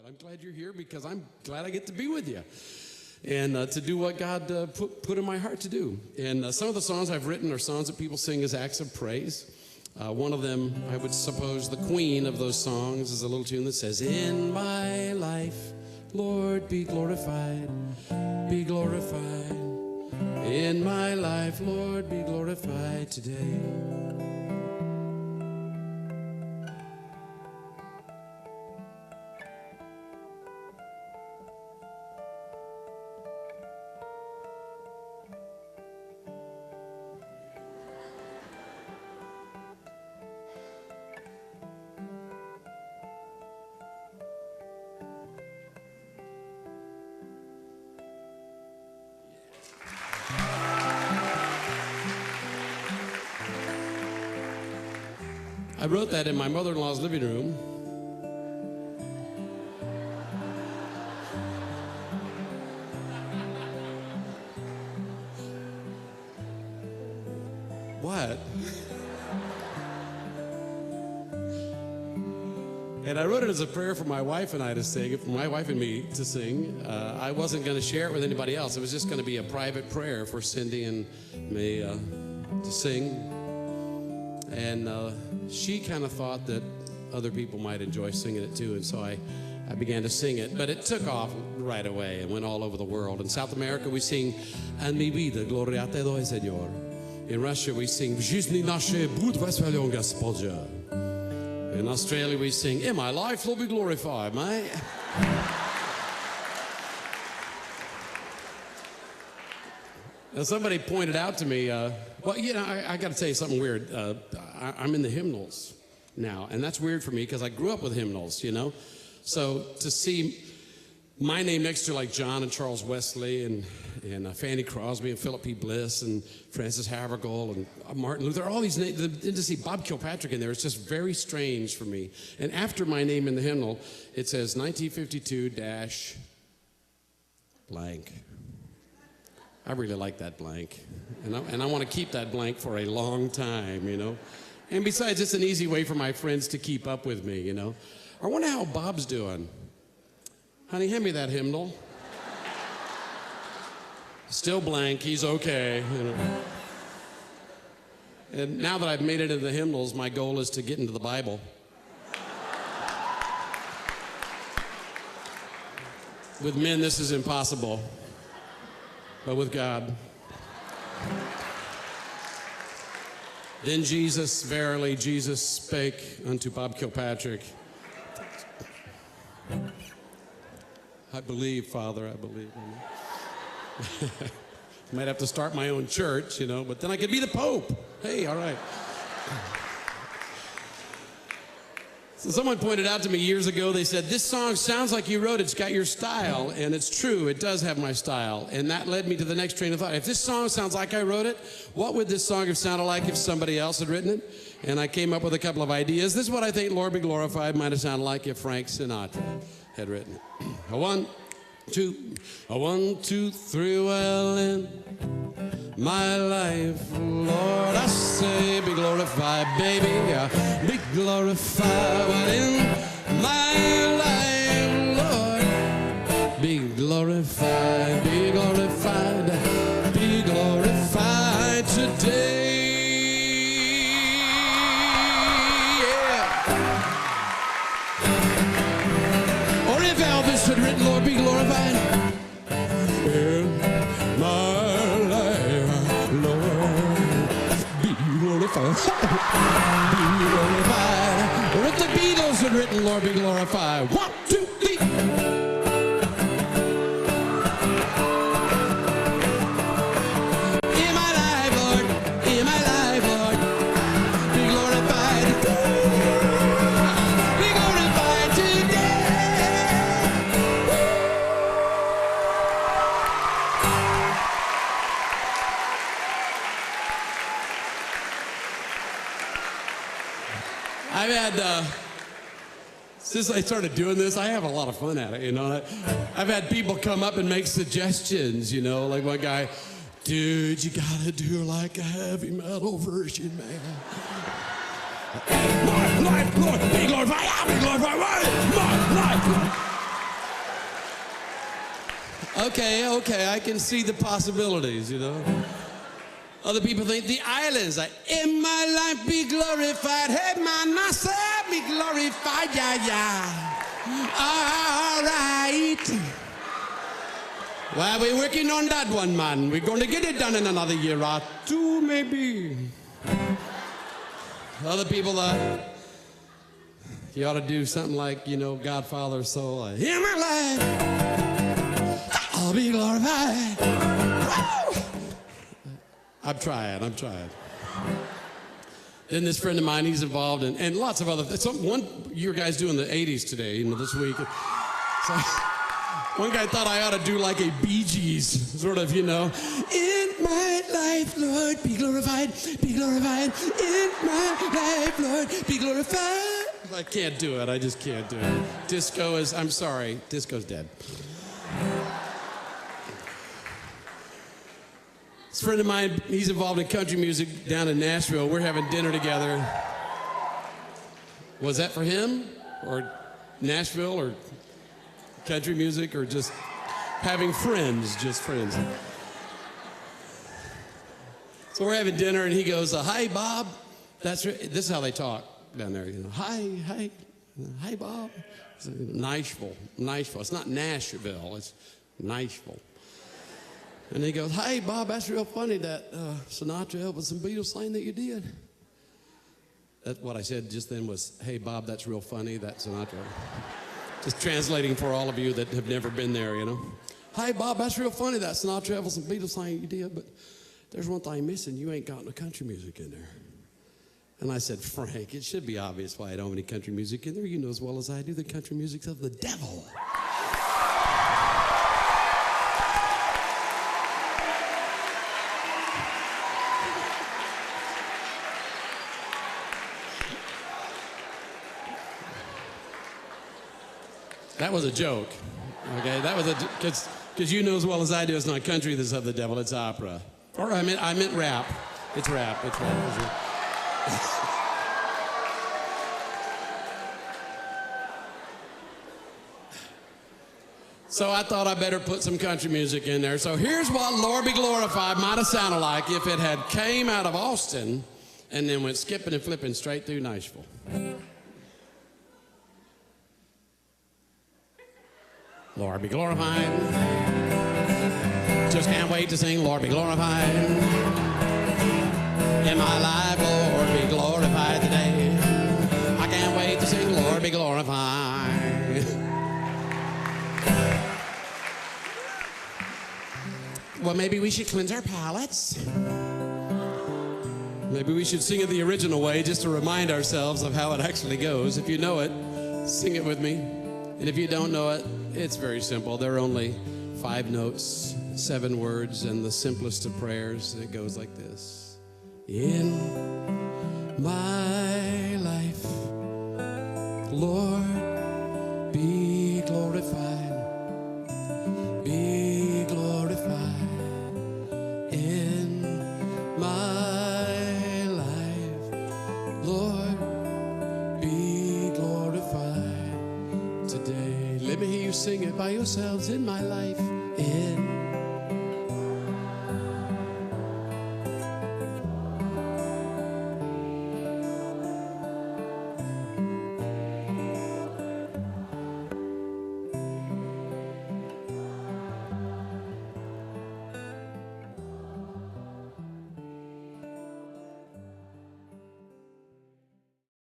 I'm glad you're here because I'm glad I get to be with you and to do what God put in my heart to do. And some of the songs I've written are songs that people sing as acts of praise. One of them, I would suppose the queen of those songs, is a little tune that says, "In my life, Lord, be glorified, be glorified. In my life, Lord, be glorified today." I wrote that in my mother-in-law's living room. What? And I wrote it as a prayer for my wife and I to sing, for my wife and me to sing. I wasn't going to share it with anybody else. It was just going to be a private prayer for Cindy and me to sing. And she kind of thought that other people might enjoy singing it too, and so I began to sing it. But it took off right away and went all over the world. In South America, we sing "En mi vida, gloria te doy, Señor." In Russia, we sing "Жизни нашей будь восхвален Господь." In Australia, we sing "In my life, Lord, be glorified, mate." Now, somebody pointed out to me, well, you know, I got to tell you something weird. I'm in the hymnals now, and that's weird for me because I grew up with hymnals, you know. So to see my name next to like John and Charles Wesley and Fanny Crosby and Philip P. Bliss and Francis Havergal and Martin Luther, all these names, and to see Bob Kilpatrick in there, it's just very strange for me. And after my name in the hymnal, it says 1952- blank. I really like that blank, and I want to keep that blank for a long time, you know. And besides, it's an easy way for my friends to keep up with me, you know. I wonder how Bob's doing. Honey, hand me that hymnal. Still blank, he's okay, you know. And now that I've made it into the hymnals, my goal is to get into the Bible. With men, this is impossible. But with God. Then Jesus, verily Jesus spake unto Bob Kilpatrick. I believe, Father, I believe. Might have to start my own church, you know, but then I could be the Pope. Hey, all right. So someone pointed out to me years ago, they said, "This song sounds like you wrote it. It's got your style." And it's true, it does have my style. And that led me to the next train of thought. If this song sounds like I wrote it, what would this song have sounded like if somebody else had written it? And I came up with a couple of ideas. This is what I think "Lord Be Glorified" might have sounded like if Frank Sinatra had written it. A 1, 2, a 1, 2, 3, well, in my life, Lord, I say, be glorified, baby, be glorified. Well, in my life, Lord, be glorified, be glorified, be glorified today. Yeah. Or if Elvis had written "Lord, be glorified." Be glorified. Or if the Beatles had written "Lord, be glorified." 1, 2, 3. In my life, Lord, in my life, Lord, be glorified. Be glorified today. I've had, since I started doing this, I have a lot of fun at it, you know. I've had people come up and make suggestions, you know, like one guy, "Dude, you gotta do like a heavy metal version, man." My life, Lord, be glorified, I'll be glorified, my life, Lord. okay, I can see the possibilities, you know. Other people think the islands, like, in my life be glorified, hey man, I said be glorified, yeah. All right. Well, we're working on that one, man. We're going to get it done in another year or two, maybe. Other people, you ought to do something like, you know, Godfather soul, like, in my life, I'll be glorified. Woo! I'm trying. Then this friend of mine, he's involved in, and lots of other things. One, you guys doing the 80s today, you know, this week. So, one guy thought I ought to do like a Bee Gees, sort of, you know. In my life, Lord, be glorified, be glorified. In my life, Lord, be glorified. I can't do it. I just can't do it. Disco is, I'm sorry, disco's dead. This friend of mine, he's involved in country music down in Nashville. We're having dinner together. Was that for him? Or Nashville? Or country music? Or just having friends? Just friends. So we're having dinner and he goes, hi, Bob. This is how they talk down there. You know, hi, Bob. Nashville. It's not Nashville. It's Nashville. And he goes, hey, Bob, that's real funny that Sinatra, Elvis, and Beatles thing that you did. That's what I said just then was, hey, Bob, that's real funny that Sinatra. Just translating for all of you that have never been there, you know. Hey, Bob, that's real funny that Sinatra, Elvis, and Beatles thing you did, but there's one thing missing. You ain't got no country music in there. And I said, Frank, it should be obvious why I don't have any country music in there. You know as well as I do the country music's of the devil. That was a joke, okay? That was because you know as well as I do, it's not country that's of the devil, it's opera. Or I meant rap. It's rap. So I thought I better put some country music in there. So here's what Lord Be Glorified might have sounded like if it had came out of Austin and then went skipping and flipping straight through Nashville. Lord be glorified. Just can't wait to sing Lord be glorified. In my life, Lord be glorified today. I can't wait to sing Lord be glorified. Well, maybe we should cleanse our palates. Maybe we should sing it the original way just to remind ourselves of how it actually goes. If you know it, sing it with me. And if you don't know it, it's very simple. There are only 5 notes, 7 words, and the simplest of prayers. It goes like this. In my life, Lord, be glorified. Be glorified. In my life, Lord, be glorified today. Let me hear you sing it by yourselves. In my life, in